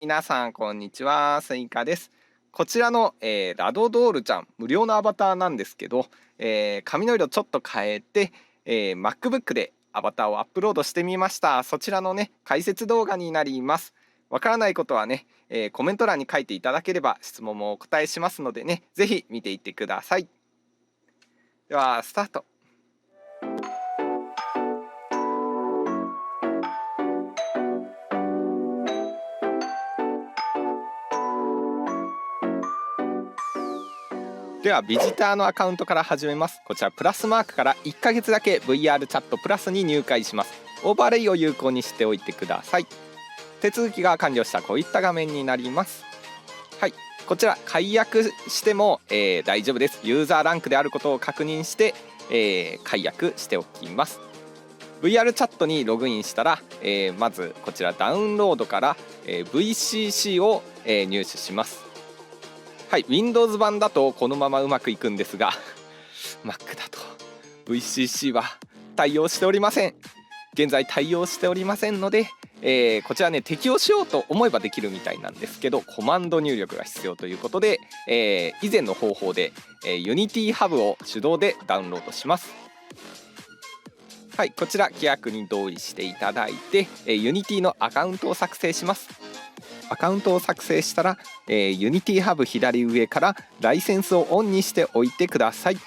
皆さんこんにちは、スイカです。こちらの、ラドドールちゃん無料のアバターなんですけど、髪の色ちょっと変えて、MacBook でアバターをアップロードしてみました。そちらのね解説動画になります。わからないことはね、コメント欄に書いていただければ質問もお答えしますのでね、ぜひ見ていってください。ではスタート。ではビジターのアカウントから始めます。こちらプラスマークから1ヶ月だけ VR チャットプラスに入会します。オーバーレイを有効にしておいてください。手続きが完了したこういった画面になります。はい、こちら解約しても、大丈夫です。ユーザーランクであることを確認して、解約しておきます。 VR チャットにログインしたら、まずこちらダウンロードから、VCC を、入手します。はい、Windows 版だとこのままうまくいくんですがMac だと VCC は対応しておりません。現在対応しておりませんので、こちらね適用しようと思えばできるみたいなんですけど、コマンド入力が必要ということで、以前の方法で、Unity Hub を手動でダウンロードします。はい、こちら規約に同意していただいて、Unity のアカウントを作成します。アカウントを作成したら、Unity Hub 左上からライセンスをオンにしておいてください。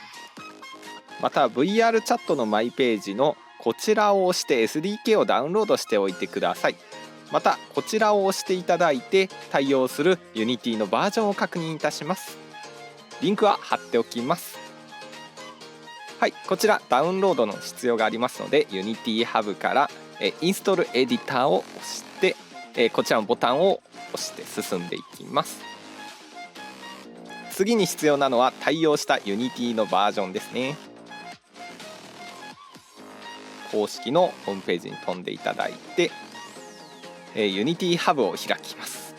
また VR チャットのマイページのこちらを押して SDK をダウンロードしておいてください。またこちらを押していただいて対応する Unity のバージョンを確認いたします。リンクは貼っておきます。はい、こちらダウンロードの必要がありますので Unity Hub からインストールエディターを押してこちらのボタンを押して進んでいきます。次に必要なのは対応した Unity のバージョンですね。公式のホームページに飛んでいただいて、Unity Hub を開きます。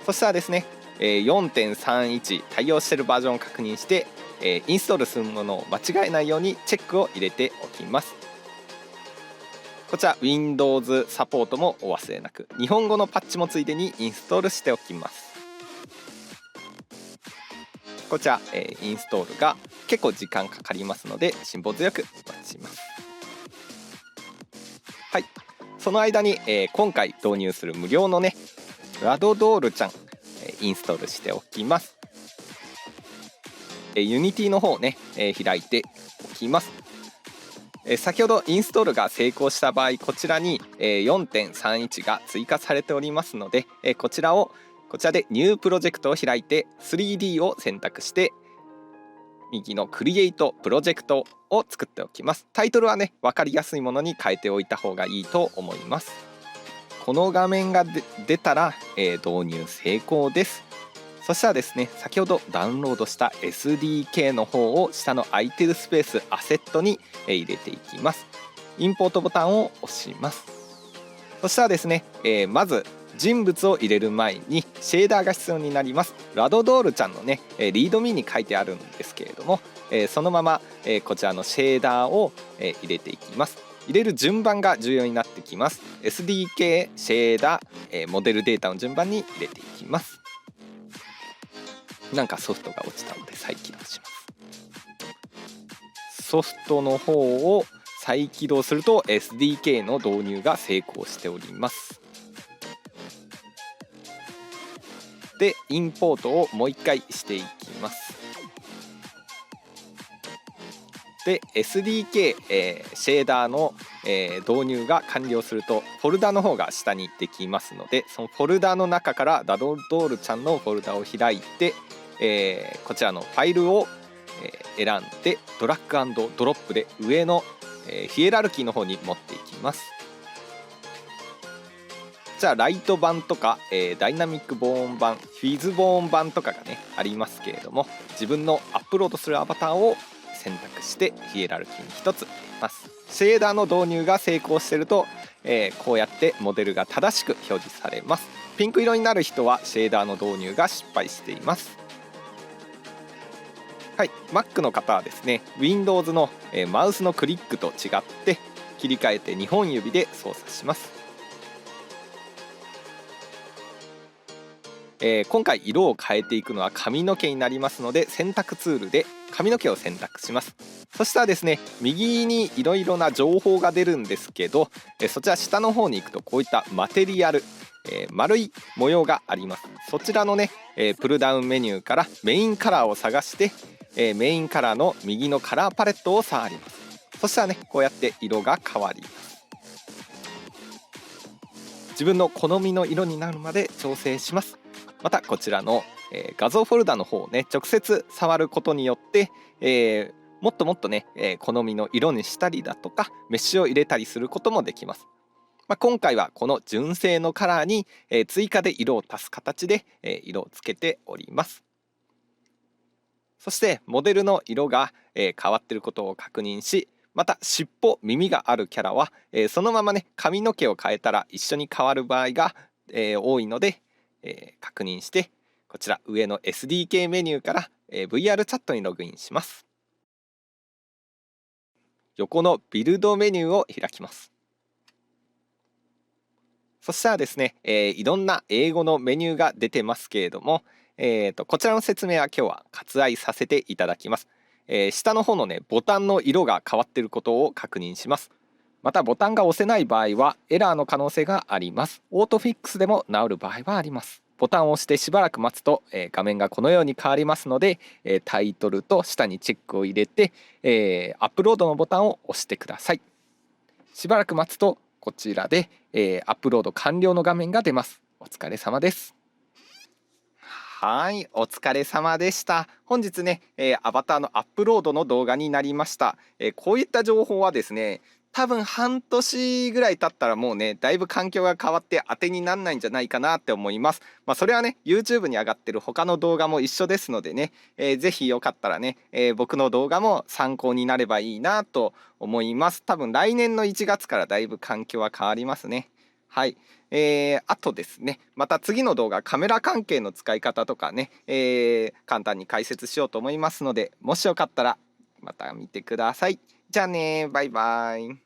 そしたらですね、4.31 対応しているバージョンを確認して、インストールするものを間違えないようにチェックを入れておきます。こちら Windows サポートもお忘れなく、日本語のパッチもついでにインストールしておきます。こちら、インストールが結構時間かかりますので辛抱強く待ちます。はい、その間に、今回導入する無料のねラドドールちゃん、インストールしておきます。Unity の方をね、開いておきます。先ほどインストールが成功した場合、こちらに 4.31 が追加されておりますので、こちらでニュープロジェクトを開いて 3D を選択して右のクリエイトプロジェクトを作っておきます。タイトルはね分かりやすいものに変えておいた方がいいと思います。この画面が出たら、導入成功です。そしたらですね、先ほどダウンロードした SDK の方を下の空いてるスペースアセットに入れていきます。インポートボタンを押します。そしたらですね、まず人物を入れる前にシェーダーが必要になります。ラドドールちゃんのねリードミーに書いてあるんですけれども、そのままこちらのシェーダーを入れていきます。入れる順番が重要になってきます。 SDK シェーダーモデルデータの順番に入れていきます。なんかソフトが落ちたので再起動します。ソフトの方を再起動すると SDK の導入が成功しております。でインポートをもう一回していきます。で SDK、シェーダーの、導入が完了するとフォルダの方が下にできますので、そのフォルダの中からラドドールちゃんのフォルダを開いて、こちらのファイルを、選んでドラッグ&ドロップで上の、ヒエラルキーの方に持っていきます。じゃあライト版とか、ダイナミックボーン版、フィズボーン版とかがねありますけれども、自分のアップロードするアバターを選択してヒエラルキーに1つ入れます。シェーダーの導入が成功していると、こうやってモデルが正しく表示されます。ピンク色になる人はシェーダーの導入が失敗しています。はい、Mac の方はですね Windows の、マウスのクリックと違って切り替えて2本指で操作します。今回色を変えていくのは髪の毛になりますので、選択ツールで髪の毛を選択します。そしたらですね、右にいろいろな情報が出るんですけど、そちら下の方に行くとこういったマテリアル、丸い模様があります。そちらのね、プルダウンメニューからメインカラーを探して、メインカラーの右のカラーパレットを触ります。そしたらね、こうやって色が変わります。自分の好みの色になるまで調整します。またこちらの、画像フォルダの方をね直接触ることによって、もっともっとね、好みの色にしたりだとかメッシュを入れたりすることもできます。今回はこの純正のカラーに、追加で色を足す形で、色をつけております。そしてモデルの色が、変わっていることを確認し、また尻尾耳があるキャラは、そのままね髪の毛を変えたら一緒に変わる場合が、多いので、確認してこちら上の SDK メニューから、VR チャットにログインします。横のビルドメニューを開きます。そしたらですね、いろんな英語のメニューが出てますけれども、こちらの説明は今日は割愛させていただきます。下の方のねボタンの色が変わっていることを確認します。またボタンが押せない場合はエラーの可能性があります。オートフィックスでも治る場合はあります。ボタンを押してしばらく待つと、画面がこのように変わりますので、タイトルと下にチェックを入れて、アップロードのボタンを押してください。しばらく待つとこちらで、アップロード完了の画面が出ます。お疲れ様です。はい、お疲れ様でした。本日ね、アバターのアップロードの動画になりました。こういった情報はですね、多分半年ぐらい経ったらもうね、だいぶ環境が変わって当てになんないんじゃないかなって思います。それはね、YouTube に上がってる他の動画も一緒ですのでね、ぜひよかったらね、僕の動画も参考になればいいなと思います。多分来年の1月からだいぶ環境は変わりますね。はい。あとですね、また次の動画カメラ関係の使い方とかね、簡単に解説しようと思いますので、もしよかったらまた見てください。じゃあね、バイバイ。